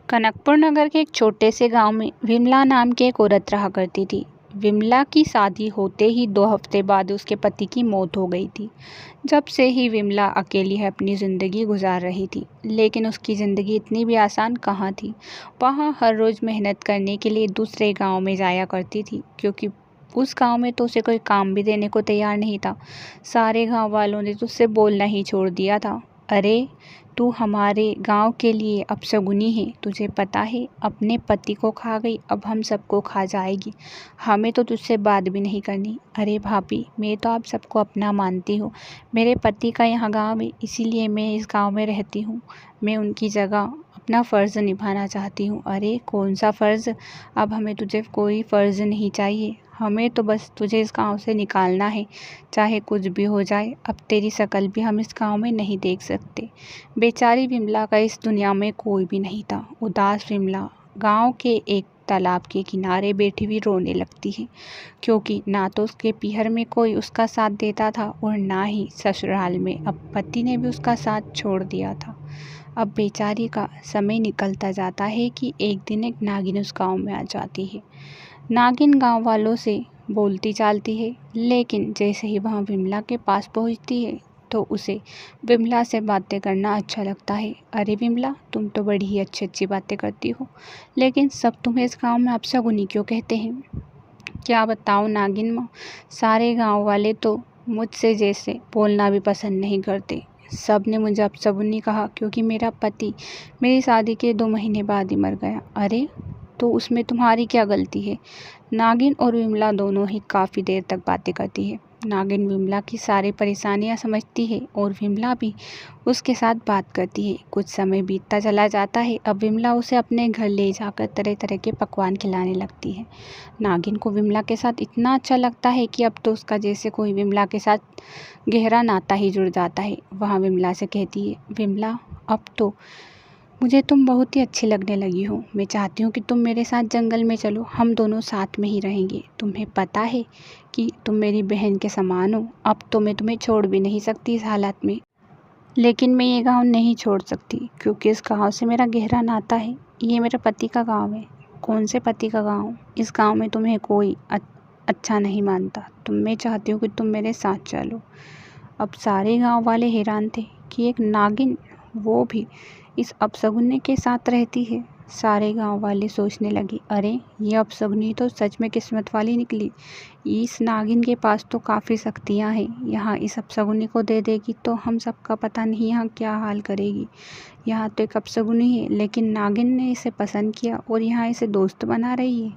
कनकपुर नगर के एक छोटे से गांव में विमला नाम की एक औरत रहा करती थी। विमला की शादी होते ही 2 हफ्ते बाद उसके पति की मौत हो गई थी। जब से ही विमला अकेली है अपनी ज़िंदगी गुजार रही थी, लेकिन उसकी ज़िंदगी इतनी भी आसान कहाँ थी। वहाँ हर रोज़ मेहनत करने के लिए दूसरे गांव में जाया करती थी, क्योंकि उस गांव में तो उसे कोई काम भी देने को तैयार नहीं था। सारे गांव वालों ने तो उससे बोलना ही छोड़ दिया था। अरे, तू हमारे गांव के लिए अपशगुनी है, तुझे पता है, अपने पति को खा गई, अब हम सबको खा जाएगी। हमें तो तुझसे बात भी नहीं करनी। अरे भाभी, मैं तो आप सबको अपना मानती हूँ। मेरे पति का यहाँ गांव है, इसीलिए मैं इस गांव में रहती हूँ। मैं उनकी जगह अपना फ़र्ज़ निभाना चाहती हूँ। अरे कौन सा फ़र्ज़? अब हमें तुझे कोई फ़र्ज़ नहीं चाहिए, हमें तो बस तुझे इस गांव से निकालना है, चाहे कुछ भी हो जाए। अब तेरी शक्ल भी हम इस गांव में नहीं देख सकते। बेचारी विमला का इस दुनिया में कोई भी नहीं था। उदास विमला गांव के एक तालाब के किनारे बैठी हुई रोने लगती है, क्योंकि ना तो उसके पीहर में कोई उसका साथ देता था और ना ही ससुराल में अब पति ने भी उसका साथ छोड़ दिया था। अब बेचारी का समय निकलता जाता है कि एक दिन एक नागिन उस गांव में आ जाती है। नागिन गांव वालों से बोलती चालती है, लेकिन जैसे ही वह विमला के पास पहुंचती है तो उसे विमला से बातें करना अच्छा लगता है। अरे विमला, तुम तो बड़ी ही अच्छी अच्छी बातें करती हो, लेकिन सब तुम्हें इस गांव में अपशगुनी क्यों कहते हैं? क्या बताऊँ नागिन माँ, सारे गांव वाले तो मुझसे जैसे बोलना भी पसंद नहीं करते। सब ने मुझे अपशगुनी कहा क्योंकि मेरा पति मेरी शादी के 2 महीने बाद ही मर गया। अरे, तो उसमें तुम्हारी क्या गलती है? नागिन और विमला दोनों ही काफ़ी देर तक बातें करती है। नागिन विमला की सारी परेशानियां समझती है और विमला भी उसके साथ बात करती है। कुछ समय बीतता चला जाता है। अब विमला उसे अपने घर ले जाकर तरह तरह के पकवान खिलाने लगती है। नागिन को विमला के साथ इतना अच्छा लगता है कि अब तो उसका जैसे कोई विमला के साथ गहरा नाता ही जुड़ जाता है। वह विमला से कहती है, विमला, अब तो मुझे तुम बहुत ही अच्छी लगने लगी हो। मैं चाहती हूँ कि तुम मेरे साथ जंगल में चलो, हम दोनों साथ में ही रहेंगे। तुम्हें पता है कि तुम मेरी बहन के समान हो। अब तो मैं तुम्हें छोड़ भी नहीं सकती इस हालत में, लेकिन मैं ये गांव नहीं छोड़ सकती, क्योंकि इस गांव से मेरा गहरा नाता है। ये मेरे पति का गांव है। कौन से पति का गांव? इस गांव में तुम्हें कोई अच्छा नहीं मानता। मैं चाहती हूँ कि तुम मेरे साथ चलो। अब सारे गांव वाले हैरान थे कि एक नागिन, वो भी इस अपशगुनी के साथ रहती है। सारे गांव वाले सोचने लगे, अरे ये अपशगुनी तो सच में किस्मत वाली निकली। इस नागिन के पास तो काफ़ी शक्तियां हैं। यहाँ इस अपशगुनी को दे देगी तो हम सबका पता नहीं यहाँ क्या हाल करेगी। यहाँ तो एक अपशगुनी है, लेकिन नागिन ने इसे पसंद किया और यहाँ इसे दोस्त बना रही है।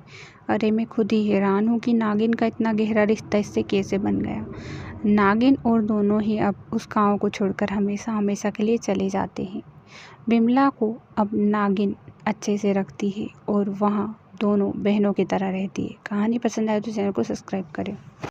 अरे मैं खुद ही हैरान हूँ कि नागिन का इतना गहरा रिश्ता इससे कैसे बन गया। नागिन और दोनों ही अब उस गांव को छोड़कर हमेशा हमेशा के लिए चले जाते हैं। विमला को अब नागिन अच्छे से रखती है और वहाँ दोनों बहनों की तरह रहती है। कहानी पसंद आए तो चैनल को सब्सक्राइब करें।